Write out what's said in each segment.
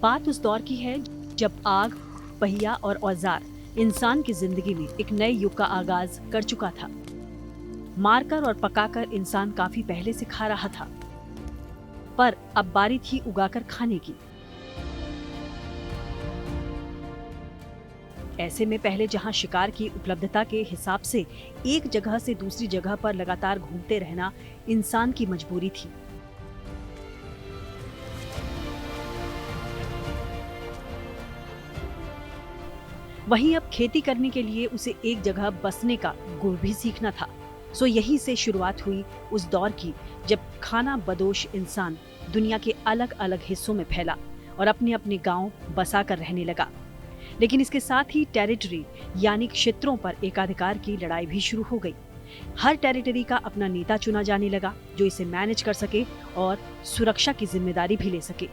बात उस दौर की है जब आग, पहिया और औजार इंसान की जिंदगी में एक नए युग का आगाज कर चुका था। मारकर और पकाकर इंसान काफी पहले से खा रहा था, पर अब बारी थी उगाकर खाने की। ऐसे में पहले जहां शिकार की उपलब्धता के हिसाब से एक जगह से दूसरी जगह पर लगातार घूमते रहना इंसान की मजबूरी थी, वहीं अब खेती करने के लिए उसे एक जगह बसने का गुर भी सीखना था। सो यहीं से शुरुआत हुई उस दौर की जब खाना बदोश इंसान दुनिया के अलग अलग हिस्सों में फैला और अपने अपने गांव बसाकर रहने लगा। लेकिन इसके साथ ही टेरिटरी यानी क्षेत्रों पर एकाधिकार की लड़ाई भी शुरू हो गई। हर टेरिटरी का अपना नेता चुना जाने लगा जो इसे मैनेज कर सके और सुरक्षा की जिम्मेदारी भी ले सके।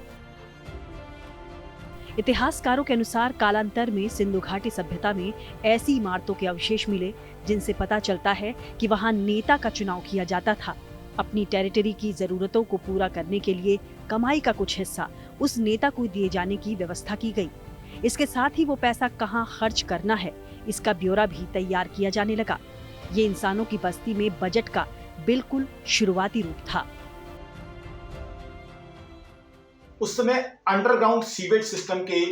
इतिहासकारों के अनुसार कालांतर में सिंधु घाटी सभ्यता में ऐसी इमारतों के अवशेष मिले जिनसे पता चलता है कि वहां नेता का चुनाव किया जाता था। अपनी टेरिटरी की जरूरतों को पूरा करने के लिए कमाई का कुछ हिस्सा उस नेता को दिए जाने की व्यवस्था की गई। इसके साथ ही वो पैसा कहाँ खर्च करना है, इसका ब्यौरा भी तैयार किया जाने लगा। ये इंसानों की बस्ती में बजट का बिल्कुल शुरुआती रूप था। उस समय अंडरग्राउंड सीवेज सिस्टम के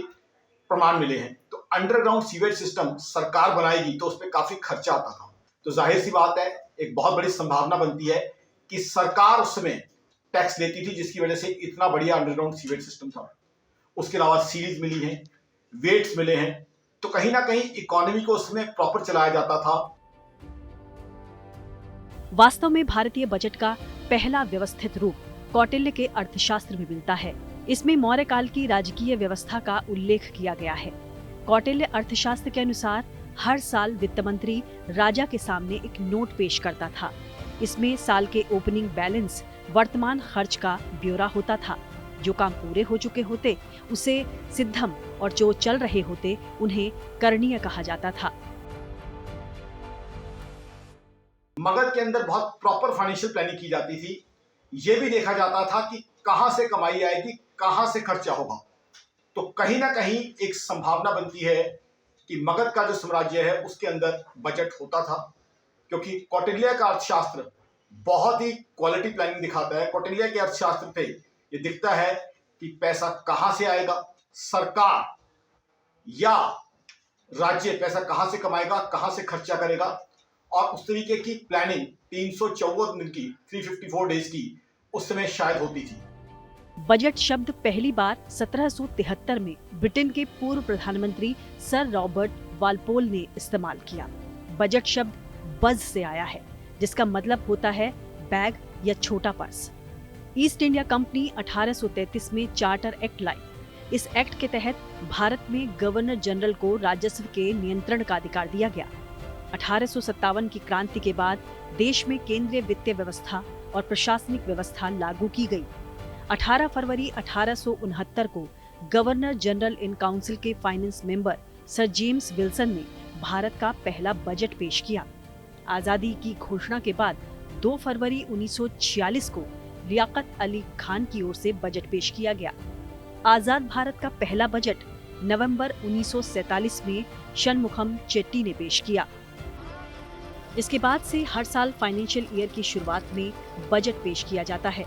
प्रमाण मिले हैं। तो अंडरग्राउंड सीवेज सिस्टम सरकार बनाएगी तो उस पर काफी खर्चा आता था। तो जाहिर सी बात है, एक बहुत बड़ी संभावना बनती है कि सरकार उस समय टैक्स लेती थी, जिसकी वजह से इतना बढ़िया अंडरग्राउंड सीवेज सिस्टम था। उसके अलावा सील्स मिली हैं, वेट्स मिले हैं, तो कहीं ना कहीं इकोनॉमी को उसमें प्रॉपर चलाया जाता था। वास्तव में भारतीय बजट का पहला व्यवस्थित रूप कौटिल्य के अर्थशास्त्र में मिलता है। इसमें मौर्य काल की राजकीय व्यवस्था का उल्लेख किया गया है। कौटिल्य अर्थशास्त्र के अनुसार हर साल वित्त मंत्री राजा के सामने एक नोट पेश करता था। इसमें साल के ओपनिंग बैलेंस, वर्तमान खर्च का ब्यौरा होता था। जो काम पूरे हो चुके होते उसे सिद्धम और जो चल रहे होते उन्हें करणीय कहा जाता था। मगध के अंदर बहुत प्रॉपर फाइनेंशियल प्लानिंग की जाती थी। ये भी देखा जाता था कि कहां से कमाई आएगी, कहां से खर्चा होगा। तो कहीं ना कहीं एक संभावना बनती है कि मगध का जो साम्राज्य है उसके अंदर बजट होता था, क्योंकि कौटिल्य का अर्थशास्त्र बहुत ही क्वालिटी प्लानिंग दिखाता है। कौटिल्य के अर्थशास्त्र पे ये दिखता है कि पैसा कहां से आएगा, सरकार या राज्य पैसा कहां से कमाएगा, कहां से खर्चा करेगा, और उस तरीके की प्लानिंग 354 दिन की, 354 डेज की उस समय शायद होती थी। बजट शब्द पहली बार 1773 में ब्रिटेन के पूर्व प्रधानमंत्री सर रॉबर्ट वालपोल ने इस्तेमाल किया। बजट शब्द बज से आया है, जिसका मतलब होता है बैग या छोटा पर्स। ईस्ट इंडिया कंपनी 1833 में चार्टर एक्ट लाई। इस एक्ट के तहत भारत में गवर्नर जनरल को राजस्व के नियंत्रण का अधिकार दिया गया। 1857 की क्रांति के बाद देश में केंद्रीय वित्तीय व्यवस्था और प्रशासनिक व्यवस्था लागू की गई। 18 फरवरी 1869 को गवर्नर जनरल इन काउंसिल के finance member sir James Wilson ने भारत का पहला बजट पेश किया। आजादी की घोषणा के बाद 2 फरवरी 1946 को लियाकत अली खान की ओर से बजट पेश किया गया। आजाद भारत का पहला बजट नवंबर 1947 में षणमुखम चेट्टी ने पेश किया। इसके बाद से हर साल फाइनेंशियल ईयर की शुरुआत में बजट पेश किया जाता है।